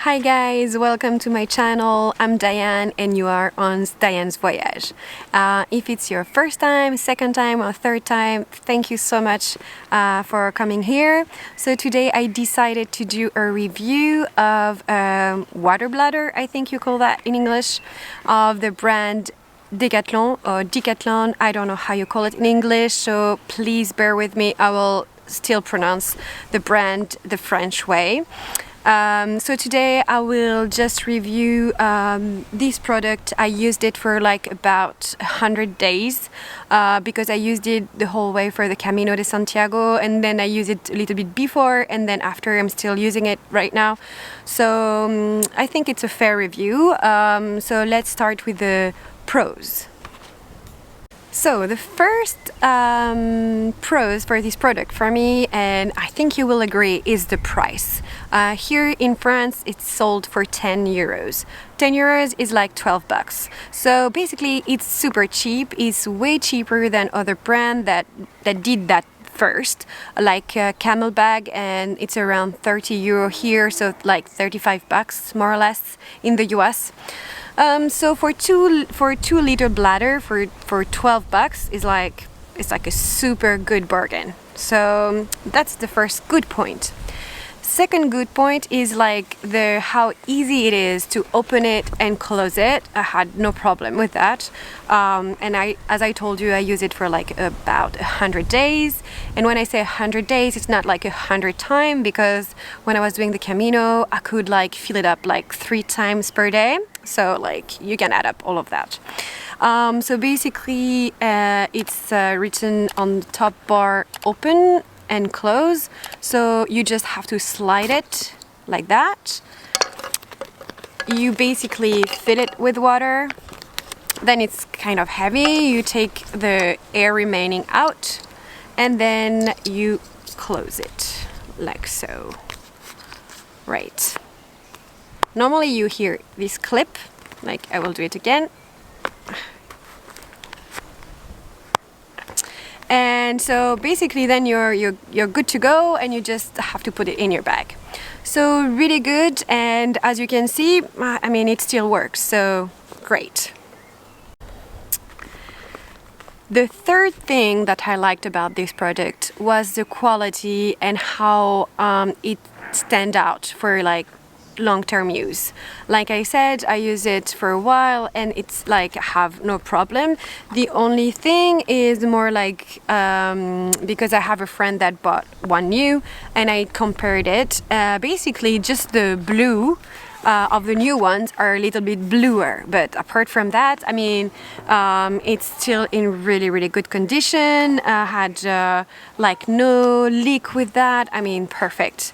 Hi guys, welcome to my channel. I'm Diane and you are on Diane's Voyage. If it's your first time, second time or third time, thank you so much for coming here. So today I decided to do a review of water bladder, I think you call that in English, of the brand Decathlon or Decathlon. I don't know how you call it in English, so please bear with me. I will still pronounce the brand the French way. So today I will just review this product. I used it for like about 100 days because I used it the whole way for the Camino de Santiago, and then I used it a little bit before and then after. I'm still using it right now. So I think it's a fair review. So let's start with the pros. So the first pros for this product for me, and I think you will agree, is the price. Here in France it's sold for 10 euros. 10 euros is like 12 bucks. So basically it's super cheap. It's way cheaper than other brands that did that first, like Camel Bag, and it's around 30 euro here, so like 35 bucks more or less in the US. So for 2-liter bladder for 12 bucks it's like a super good bargain. So that's the first good point. Second good point is like how easy it is to open it and close it. I had no problem with that. And as I told you, I use it for like about 100 days. And when I say 100 days, it's not like 100 times, because when I was doing the Camino, I could like fill it up like 3 times per day. So like you can add up all of that. So basically it's written on the top bar open and close, so you just have to slide it like that. You basically fill it with water, then it's kind of heavy. You take the air remaining out and then you close it like so. Right. Normally you hear this clip, like I will do it again. And so basically then you're good to go, and you just have to put it in your bag. So really good, and as you can see, I mean, it still works, so great. The third thing that I liked about this product was the quality and how it stands out for like long-term use. Like I said, I use it for a while and it's like I have no problem. The only thing is more like because I have a friend that bought one new and I compared it, basically just the blue of the new ones are a little bit bluer, but apart from that, I mean, it's still in really good condition. Had like no leak with that. I mean, perfect.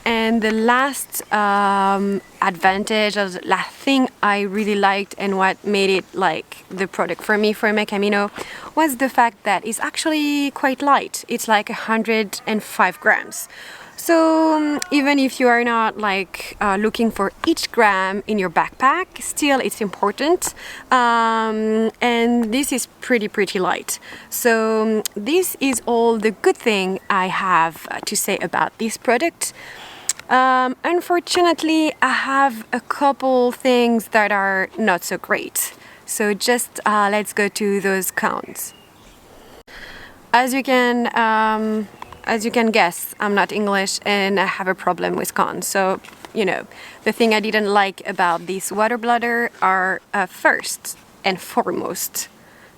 And the last advantage, or the last thing I really liked and what made it like the product for me for my Camino, was the fact that it's actually quite light. It's like 105 grams. So even if you are not like looking for each gram in your backpack, still it's important. And this is pretty light. So this is all the good thing I have to say about this product. Unfortunately, I have a couple things that are not so great. So just let's go to those cons. As you can guess, I'm not English and I have a problem with cons. So, you know, the thing I didn't like about this water bladder are first and foremost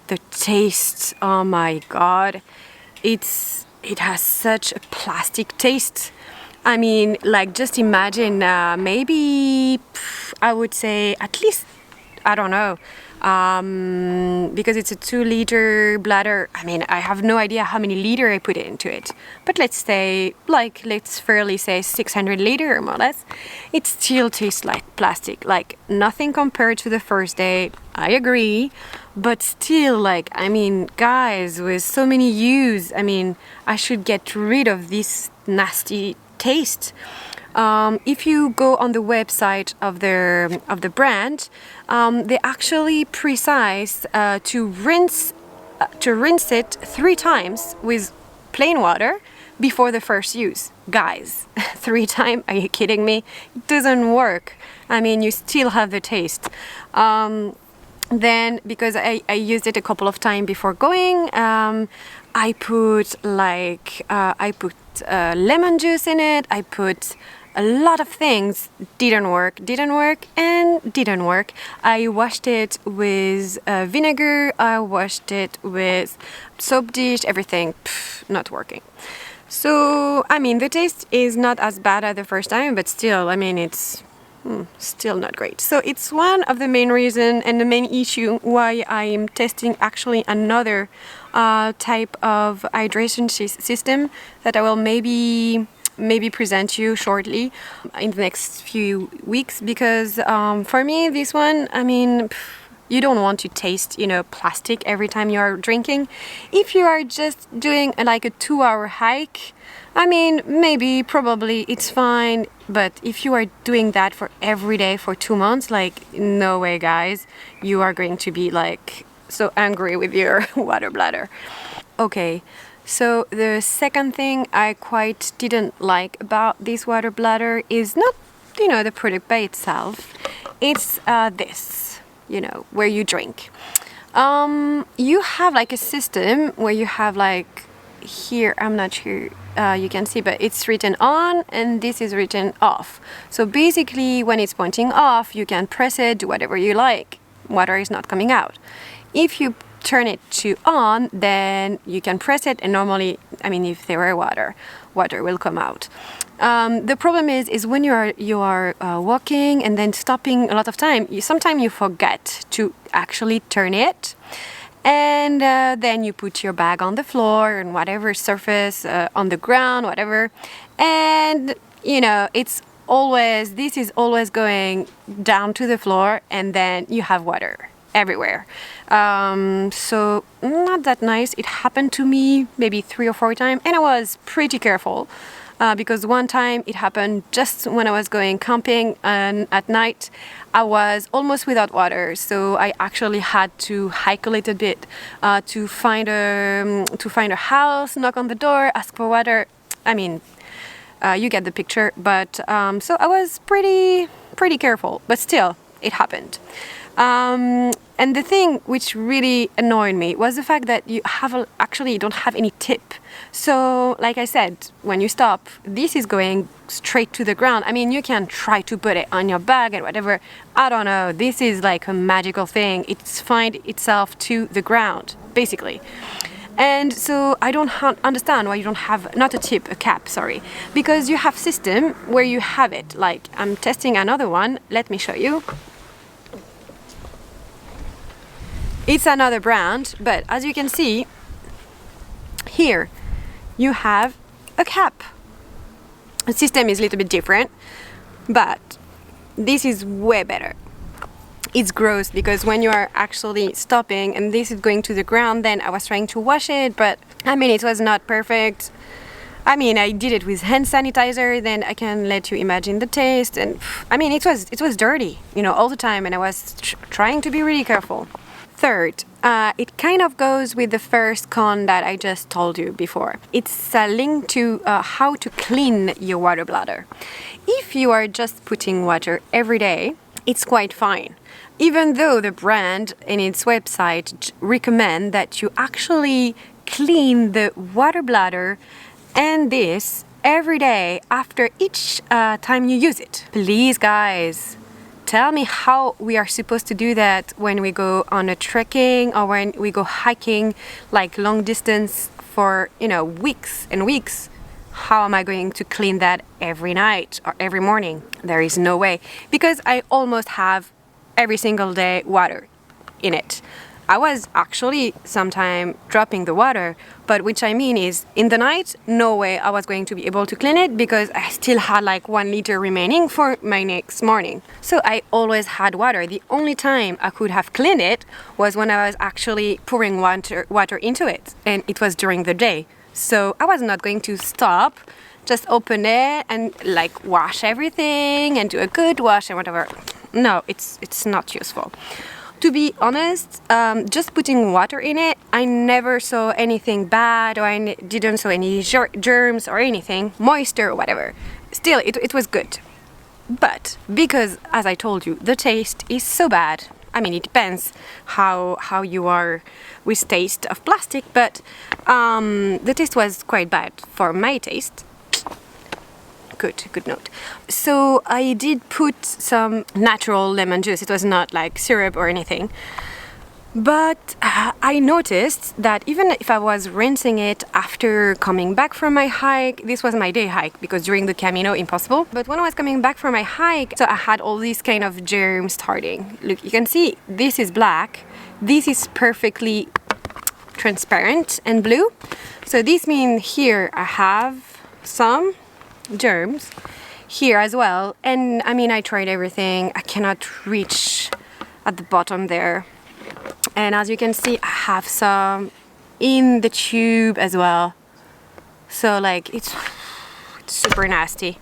the taste. Oh my god, it has such a plastic taste. I mean, like, just imagine maybe I would say at least, I don't know, because it's a 2-liter bladder. I mean, I have no idea how many liter I put into it, but let's fairly say 600 liter more or less. It still tastes like plastic, like nothing compared to the first day. I agree, but still, like, I mean, guys, with so many use, I mean, I should get rid of this nasty taste. If you go on the website of the brand, they actually precise to rinse it 3 times with plain water before the first use. Guys, 3 times? Are you kidding me? It doesn't work. I mean, you still have the taste. Then, because I used it a couple of times before going, I put lemon juice in it. I put a lot of things. Didn't work. I washed it with vinegar. I washed it with soap dish. Everything, not working. So, I mean, the taste is not as bad as the first time, but still, I mean, it's still not great. So it's one of the main reason and the main issue why I'm testing actually another type of hydration system that I will maybe present you shortly in the next few weeks, because for me this one, I mean, you don't want to taste, plastic every time you are drinking. If you are just doing like a 2-hour hike, I mean, probably it's fine. But if you are doing that for every day for 2 months, like, no way, guys. You are going to be like so angry with your water bladder. Okay, so the second thing I quite didn't like about this water bladder is not, the product by itself. It's this, where you drink. You have like a system where you have like here, I'm not sure you can see, but it's written on and this is written off. So basically when it's pointing off, you can press it, do whatever you like. Water is not coming out. If you turn it to on, then you can press it and normally, I mean, if there were water will come out. The problem is when you are walking and then stopping a lot of time, sometimes you forget to actually turn it. And then you put your bag on the floor and whatever surface, on the ground, whatever. And, this is always going down to the floor and then you have water everywhere. So not that nice. It happened to me maybe 3 or 4 times and I was pretty careful. Because one time it happened just when I was going camping and at night I was almost without water, so I actually had to hike a little bit to find a house, knock on the door, ask for water. I mean, you get the picture. But so I was pretty careful, but still it happened. And the thing which really annoyed me was the fact that you don't have any tip. So, like I said, when you stop, this is going straight to the ground. I mean, you can try to put it on your bag and whatever. I don't know. This is like a magical thing. It's finds itself to the ground, basically. And so I don't understand why you don't have, not a tip, a cap, sorry. Because you have system where you have it. Like, I'm testing another one. Let me show you. It's another brand, but as you can see, here you have a cap. The system is a little bit different, but this is way better. It's gross because when you are actually stopping and this is going to the ground, then I was trying to wash it, but I mean, it was not perfect. I mean, I did it with hand sanitizer, then I can let you imagine the taste. And I mean, it was dirty, all the time, and I was trying to be really careful. Third, it kind of goes with the first con that I just told you before. It's a link to how to clean your water bladder. If you are just putting water every day, it's quite fine. Even though the brand in its website recommend that you actually clean the water bladder and this every day after each time you use it. Please, guys, tell me how we are supposed to do that when we go on a trekking or when we go hiking like long distance for, weeks and weeks. How am I going to clean that every night or every morning? There is no way, because I almost have every single day water in it. I was actually sometime dropping the water, but which I mean is in the night, no way I was going to be able to clean it because I still had like 1 liter remaining for my next morning. So I always had water. The only time I could have cleaned it was when I was actually pouring water into it, and it was during the day. So I was not going to stop, just open it and like wash everything and do a good wash and whatever. No, it's not useful. To be honest, just putting water in it, I never saw anything bad, or I didn't saw any germs or anything, moisture or whatever. Still, it was good. But because, as I told you, the taste is so bad. I mean, it depends how you are with taste of plastic, but the taste was quite bad for my taste. Good note. So I did put some natural lemon juice. It was not like syrup or anything. But I noticed that even if I was rinsing it after coming back from my hike, this was my day hike because during the Camino, impossible. But when I was coming back from my hike, so I had all these kind of germs starting. Look, you can see this is black. This is perfectly transparent and blue. So this means here I have some germs here as well. And I mean, I tried everything. I cannot reach at the bottom there. And as you can see, I have some in the tube as well. So like it's super nasty.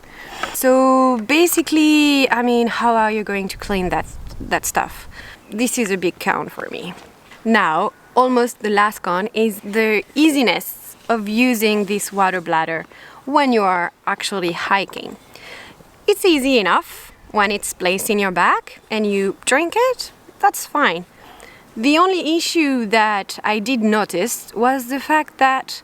So basically, I mean, how are you going to clean that stuff? This is a big con for me. Now, almost the last con is the easiness of using this water bladder when you are actually hiking. It's easy enough when it's placed in your bag and you drink it, that's fine. The only issue that I did notice was the fact that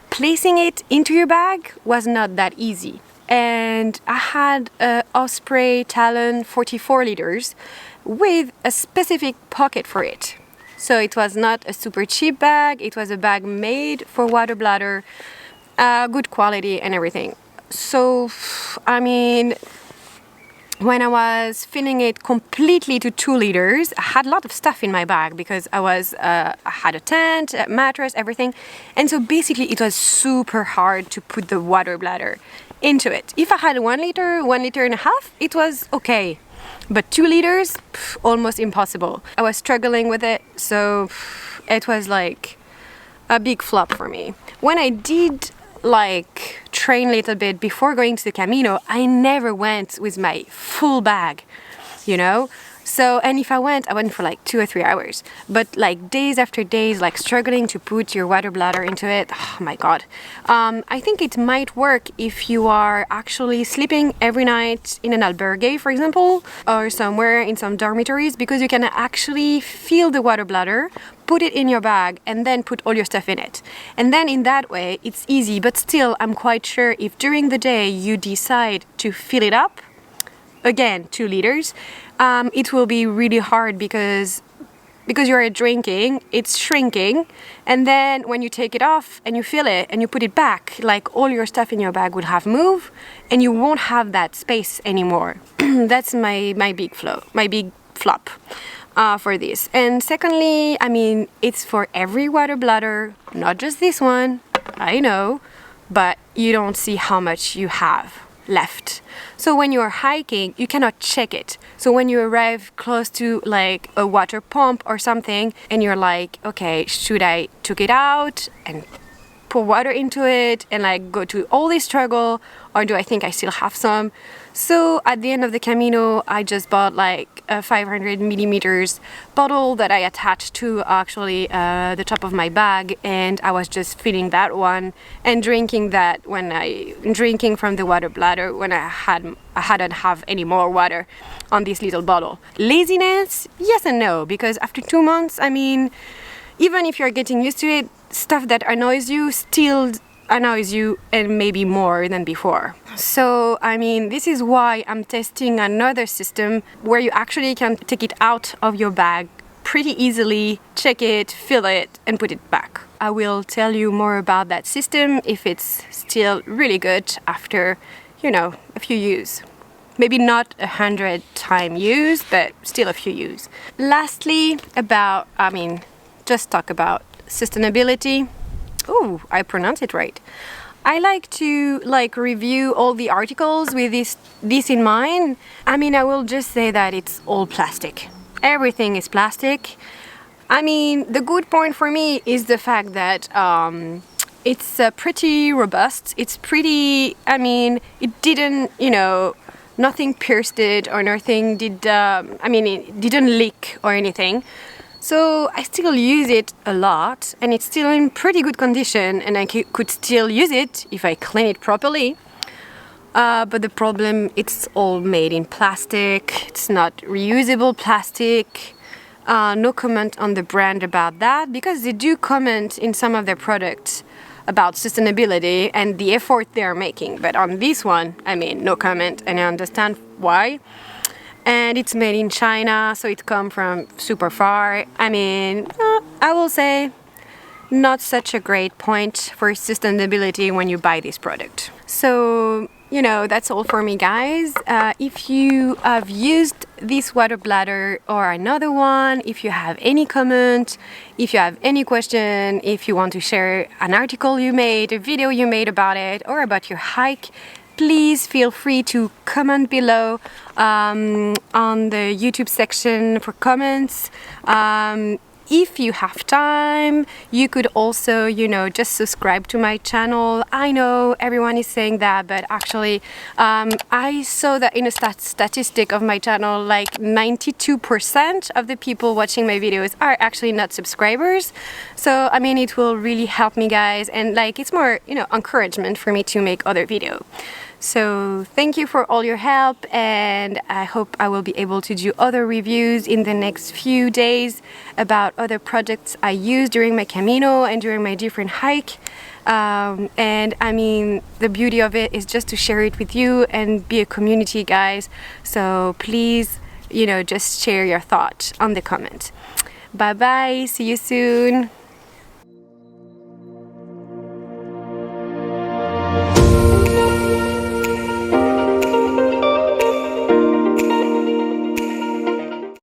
placing it into your bag was not that easy. And I had a Osprey Talon 44 liters with a specific pocket for it. So it was not a super cheap bag, it was a bag made for water bladder, good quality and everything. So, I mean, when I was filling it completely to 2 liters, I had a lot of stuff in my bag because I had a tent, a mattress, everything. And so basically it was super hard to put the water bladder into it. If I had 1 liter, 1 liter and a half, it was okay. But 2 liters, almost impossible. I was struggling with it, so it was like a big flop for me. When I did like train a little bit before going to the Camino, I never went with my full bag, you know? So, and if I went for like 2 or 3 hours. But like days after days, like struggling to put your water bladder into it, oh my God. I think it might work if you are actually sleeping every night in an albergue, for example, or somewhere in some dormitories, because you can actually fill the water bladder, put it in your bag, and then put all your stuff in it. And then in that way, it's easy. But still, I'm quite sure if during the day you decide to fill it up, again, 2 liters, it will be really hard because you're drinking, it's shrinking, and then when you take it off and you fill it and you put it back, like all your stuff in your bag will have moved and you won't have that space anymore. That's my big flop for this. And secondly, I mean, it's for every water bladder, not just this one, I know, but you don't see how much you have left. So when you're hiking, you cannot check it. So when you arrive close to like a water pump or something and you're like, okay, should I took it out and pour water into it and like go to all this struggle, or do I think I still have some? So at the end of the Camino, I just bought like a 500 millimeters bottle that I attached to actually the top of my bag, and I was just filling that one and drinking that drinking from the water bladder when I hadn't have any more water on this little bottle. Laziness? Yes and no, because after 2 months, I mean, even if you're getting used to it, stuff that annoys you still annoys you, and maybe more than before. So, I mean, this is why I'm testing another system where you actually can take it out of your bag pretty easily, check it, fill it, and put it back. I will tell you more about that system if it's still really good after, you know, a few use. Maybe not 100 time use, but still a few use. Lastly, just talk about sustainability. Oh, I pronounce it right. I like to review all the articles with this in mind. I mean, I will just say that it's all plastic. Everything is plastic. I mean, the good point for me is the fact that it's pretty robust. It's pretty, I mean, it didn't, nothing pierced it or nothing did, it didn't leak or anything. So I still use it a lot, and it's still in pretty good condition, and I could still use it if I clean it properly. But the problem, it's all made in plastic. It's not reusable plastic. No comment on the brand about that, because they do comment in some of their products about sustainability and the effort they are making. But on this one, no comment, and I understand why. And it's made in China, so it comes from super far. I will say not such a great point for sustainability when you buy this product. So, that's all for me, guys. If you have used this water bladder or another one, if you have any comment, if you have any question, if you want to share an article you made, a video you made about it, or about your hike, please feel free to comment below on the YouTube section for comments. If you have time, you could also, just subscribe to my channel. I know everyone is saying that, but actually, I saw that in a statistic of my channel, like 92% of the people watching my videos are actually not subscribers. So, it will really help me, guys, and it's more, encouragement for me to make other videos. So thank you for all your help, and I hope I will be able to do other reviews in the next few days about other projects I use during my Camino and during my different hike. The beauty of it is just to share it with you and be a community, guys. So please, just share your thoughts on the comment. Bye bye, see you soon.